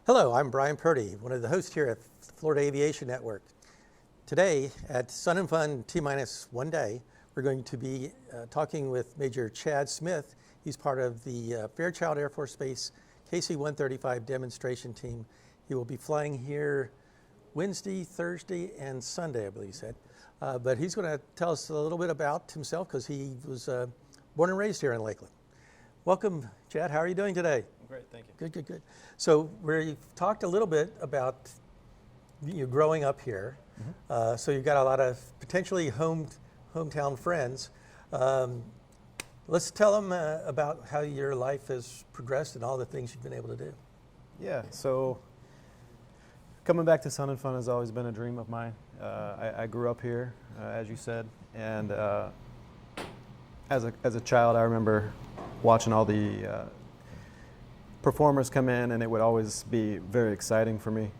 Hello, I'm Brian Prudy, one of the hosts here at Florida Aviation Network. Today at Sun and Fun T-1 day, we're going to be talking with Major Chad Smith. He's part of the Fairchild Air Force Base KC-135 demonstration team. He will be flying here Wednesday, Thursday, and Sunday, I believe he said. But he's going to tell us a little bit about himself because he was born and raised here in Lakeland. Welcome, Chad. How are you doing today? Great, thank you. Good, good, good. So we've talked a little bit about you growing up here. Mm-hmm. So you've got a lot of potentially hometown friends. Let's tell them about how your life has progressed and all the things you've been able to do. Yeah, so coming back to Sun and Fun has always been a dream of mine. I grew up here, as you said, and as a child I remember watching all the performers come in, and it would always be very exciting for me.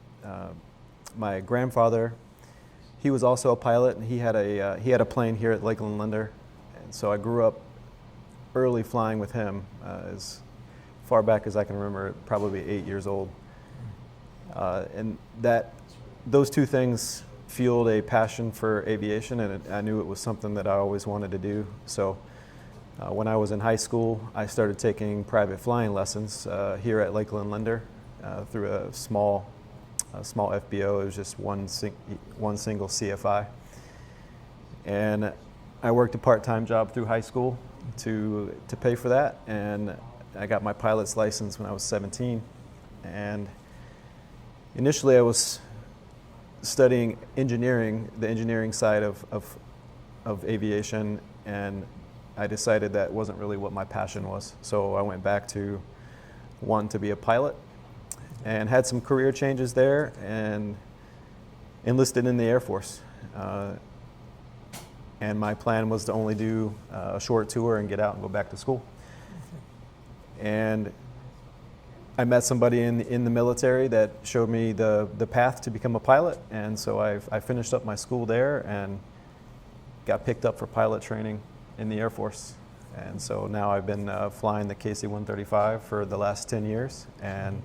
My grandfather, he was also a pilot, and he had a plane here at Lakeland Linder, and so I grew up early flying with him, as far back as I can remember, probably 8 years old. And those two things fueled a passion for aviation, and I knew it was something that I always wanted to do. So when I was in high school, I started taking private flying lessons here at Lakeland Linder through a small FBO. It was just one single CFI. And I worked a part-time job through high school to pay for that, and I got my pilot's license when I was 17. And initially I was studying engineering, the engineering side of aviation, and I decided that wasn't really what my passion was. So I went back to want to be a pilot and had some career changes there and enlisted in the Air Force. And my plan was to only do a short tour and get out and go back to school. And I met somebody in the military that showed me the path to become a pilot, and so I finished up my school there and got picked up for pilot training in the Air Force. And so now I've been flying the KC-135 for the last 10 years, and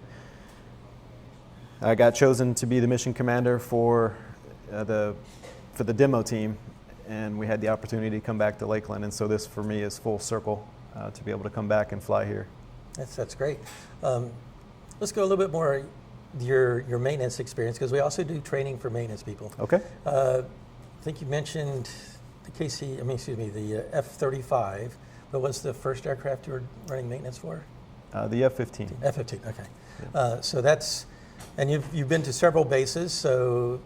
I got chosen to be the mission commander for the demo team, and we had the opportunity to come back to Lakeland, and so this for me is full circle to be able to come back and fly here. That's great. Let's go a little bit more your maintenance experience, because we also do training for maintenance people. Okay. I think you mentioned the the F-35, but what's the first aircraft you were running maintenance for? The F-15. F-15, okay. Yeah. So that's, and you've been to several bases, so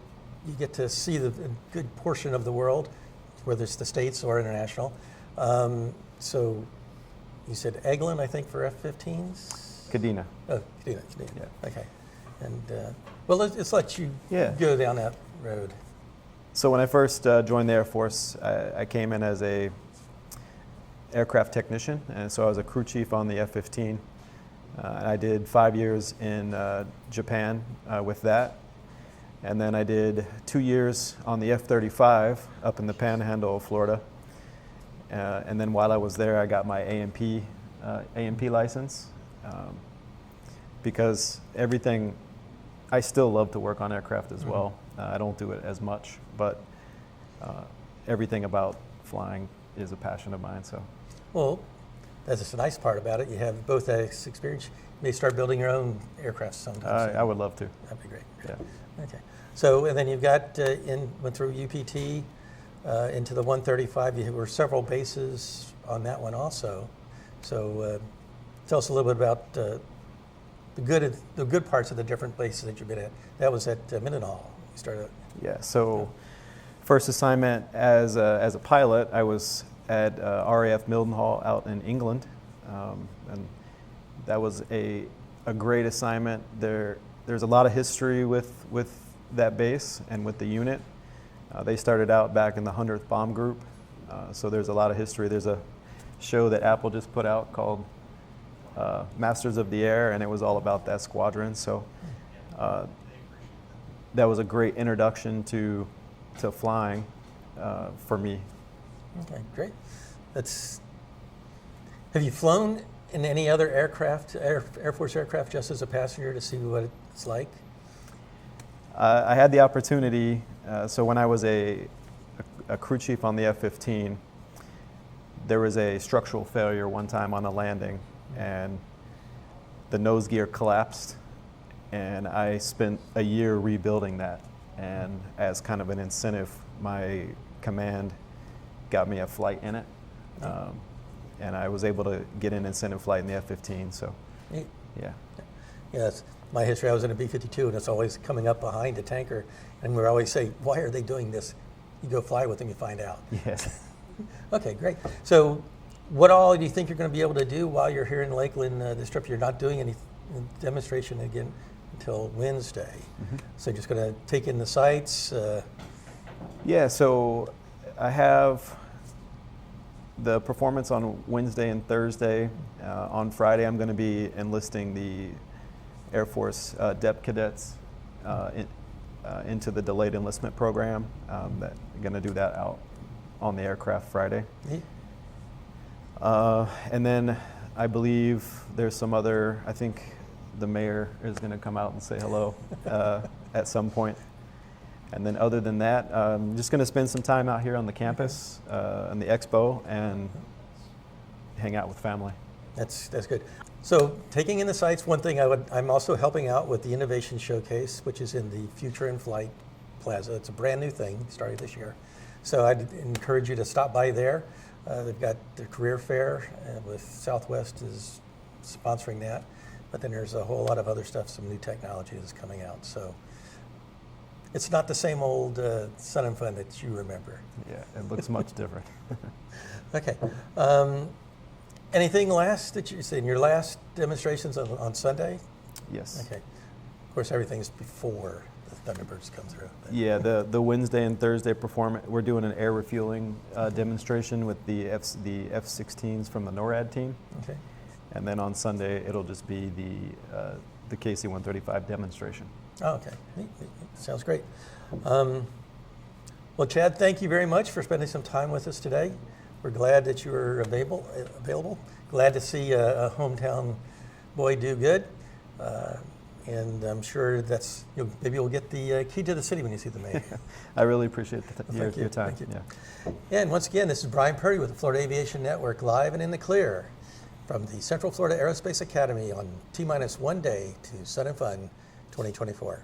you get to see a good portion of the world, whether it's the States or international. So you said Eglin, I think, for F-15s? Kadena. Oh, Kadena, Yeah. Okay. And well, let's let you go down that road. So when I first joined the Air Force, I came in as a aircraft technician, and so I was a crew chief on the F-15. I did 5 years in Japan with that, and then I did 2 years on the F-35 up in the Panhandle of Florida. And then while I was there, I got my AMP license, because I still love to work on aircraft as well. I don't do it as much, but everything about flying is a passion of mine. So, well, that's the nice part about it. You have both that experience. You may start building your own aircraft sometime. I would love to. That'd be great. Yeah. Okay. So, and then you've got went through UPT into the 135. You were several bases on that one also. So, tell us a little bit about the good parts of the different bases that you've been at. That was at Mendenhall. You started. Yeah. So, first assignment as a pilot, I was at RAF Mildenhall out in England, and that was a great assignment. There's a lot of history with that base and with the unit. They started out back in the 100th Bomb Group, so there's a lot of history. There's a show that Apple just put out called Masters of the Air, and it was all about that squadron. So that was a great introduction to flying for me. Okay, great. Have you flown in any other aircraft, Air Force aircraft, just as a passenger to see what it's like? I had the opportunity, so when I was a crew chief on the F-15, there was a structural failure one time on a landing, and the nose gear collapsed, and I spent a year rebuilding that. And as kind of an incentive, my command got me a flight in it, and I was able to get an incentive flight in the F-15. So, Neat. yeah. Yes, my history, I was in a B-52, and it's always coming up behind a tanker, and we always say, why are they doing this? You go fly with them, you find out. Yes. Okay, great. So what all do you think you're going to be able to do while you're here in Lakeland this trip? You're not doing any demonstration again until Wednesday. Mm-hmm. So you're just going to take in the sights? Yeah, so I have the performance on Wednesday and Thursday. On Friday, I'm going to be enlisting the Air Force DEP cadets into the delayed enlistment program. I'm going to do that out on the aircraft Friday. Neat. And then I believe there's some other, I think the mayor is going to come out and say hello at some point. And then other than that, I'm just going to spend some time out here on the campus, on the expo, and hang out with family. That's good. So taking in the sights, one thing I'm also helping out with the Innovation Showcase, which is in the Future in Flight Plaza. It's a brand new thing, started this year. So I'd encourage you to stop by there. They've got the career fair with Southwest is sponsoring that. But then there's a whole lot of other stuff, some new technology that's coming out. So it's not the same old Sun and Fun that you remember. Yeah, it looks much different. Okay. Anything last that you said in your last demonstrations on Sunday? Yes. Okay. Of course, everything's before the Thunderbirds come through. Yeah, the Wednesday and Thursday performance, we're doing an air refueling demonstration with the F-16s from the NORAD team. Okay. And then on Sunday, it'll just be the KC-135 demonstration. Oh, okay. Neat. Sounds great. Well, Chad, thank you very much for spending some time with us today. We're glad that you were available. Glad to see a hometown boy do good. And I'm sure that's, maybe you'll get the key to the city when you see the mayor. I really appreciate your time. Thank you. Yeah. And once again, this is Brian Prudy with the Florida Aviation Network, live and in the clear from the Central Florida Aerospace Academy on T-1 day to Sun and Fun 2024.